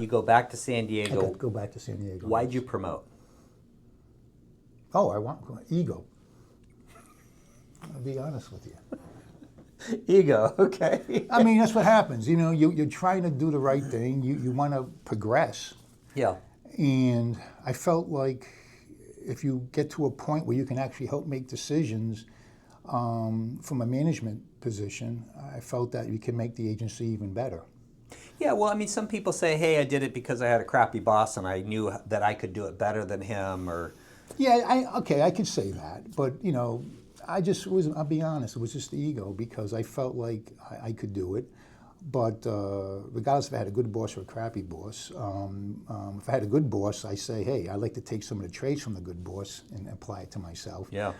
You go back to San I Diego. got to go back to San Diego. Why'd you promote? Oh, I want ego. I'll be honest with you. Ego, okay. I mean, that's what happens. You know, you're trying to do the right thing. You want to progress. Yeah. And I felt like if you get to a point where you can actually help make decisions from a management position, I felt that you can make the agency even better. Yeah, well, I mean, some people say, hey, I did it because I had a crappy boss and I knew that I could do it better than him, or... Yeah, I could say that. But, you know, I'll be honest, it was just the ego because I felt like I could do it. But regardless if I had a good boss or a crappy boss, if I had a good boss, I say, hey, I'd like to take some of the traits from the good boss and apply it to myself. Yeah.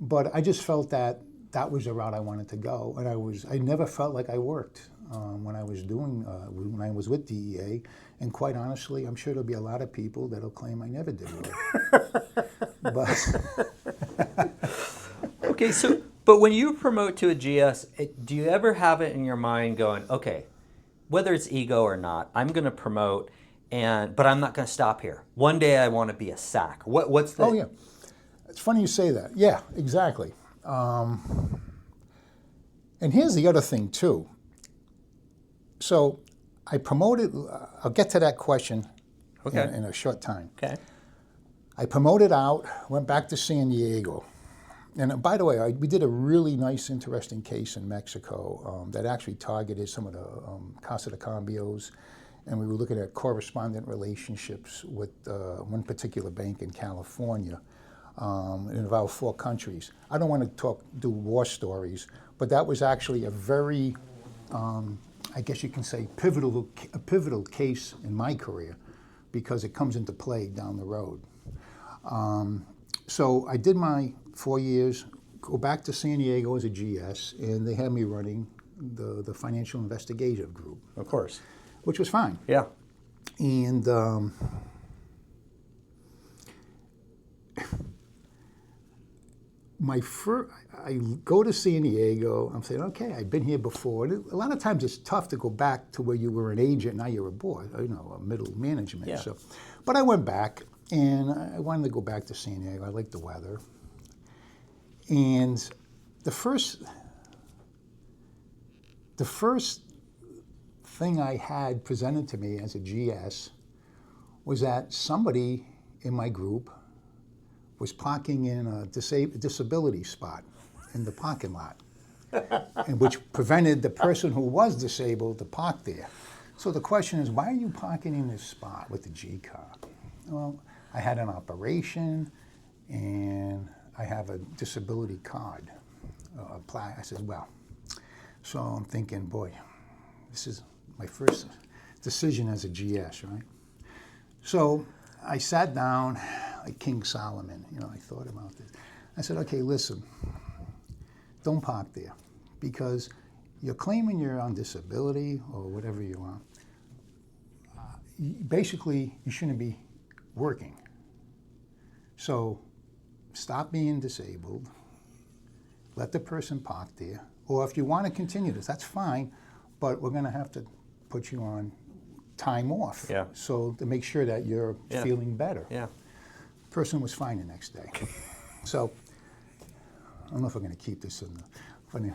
But I just felt that that was the route I wanted to go, and I never felt like I worked when I was with DEA. And quite honestly, I'm sure there'll be a lot of people that'll claim I never did work. But Okay, so, but when you promote to a GS, do you ever have it in your mind going, okay, whether it's ego or not, I'm going to promote, but I'm not going to stop here. One day I want to be a SAC. What's the... Oh yeah, it's funny you say that. Yeah, exactly. And here's the other thing too. So I promoted. I'll get to that question in a short time. Okay. I promoted out, went back to San Diego. And by the way, we did a really nice, interesting case in Mexico that actually targeted some of the Casa de Cambios, and we were looking at correspondent relationships with one particular bank in California. It involved 4 countries. I don't want to do war stories, but that was actually a very, I guess you can say, a pivotal case in my career because it comes into play down the road. So I did my 4 years, go back to San Diego as a GS, and they had me running the financial investigative group. Of course. Which was fine. Yeah. And I go to San Diego, I'm saying, okay, I've been here before. And a lot of times it's tough to go back to where you were an agent, now you're a boss, you know, a middle management. Yeah. So, but I went back, and I wanted to go back to San Diego. I liked the weather. And the first thing I had presented to me as a GS was that somebody in my group was parking in a disability spot in the parking lot, and which prevented the person who was disabled to park there. So the question is, why are you parking in this spot with the G car? Well, I had an operation, and I have a disability card. I said, well, so I'm thinking, boy, this is my first decision as a GS, right? So I sat down like King Solomon, you know, I thought about this. I said, okay, listen, don't park there because you're claiming you're on disability or whatever you are. Basically, you shouldn't be working. So stop being disabled, let the person park there, or if you want to continue this, that's fine, but we're going to have to put you on time off. Yeah. So to make sure that you're feeling better. Yeah. Person was fine the next day. So I don't know if we're going to keep this in the funny.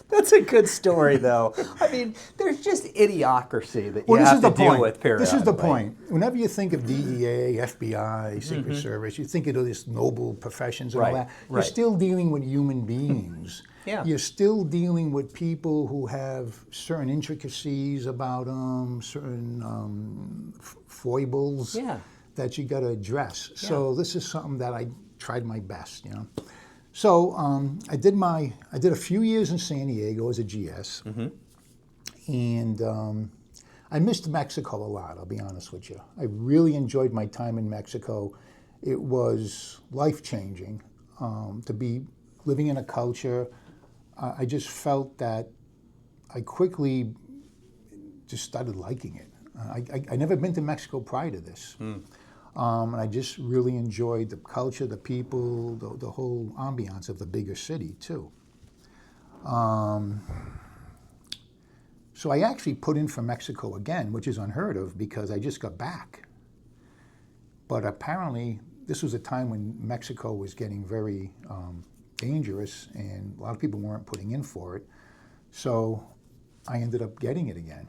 That's a good story, though. I mean, there's just idiocracy that you have to deal with periodically. This is the point. Whenever you think of DEA, FBI, Secret Service, you think of these noble professions and all that. You're still dealing with human beings. Yeah. You're still dealing with people who have certain intricacies about certain foibles that you got to address. Yeah. So this is something that I tried my best, you know. So I did a few years in San Diego as a GS, and I missed Mexico a lot, I'll be honest with you. I really enjoyed my time in Mexico. It was life-changing to be living in a culture. I just felt that I quickly just started liking it. I never been to Mexico prior to this. And I just really enjoyed the culture, the people, the whole ambiance of the bigger city, too. So I actually put in for Mexico again, which is unheard of because I just got back. But apparently, this was a time when Mexico was getting very dangerous and a lot of people weren't putting in for it. So I ended up getting it again.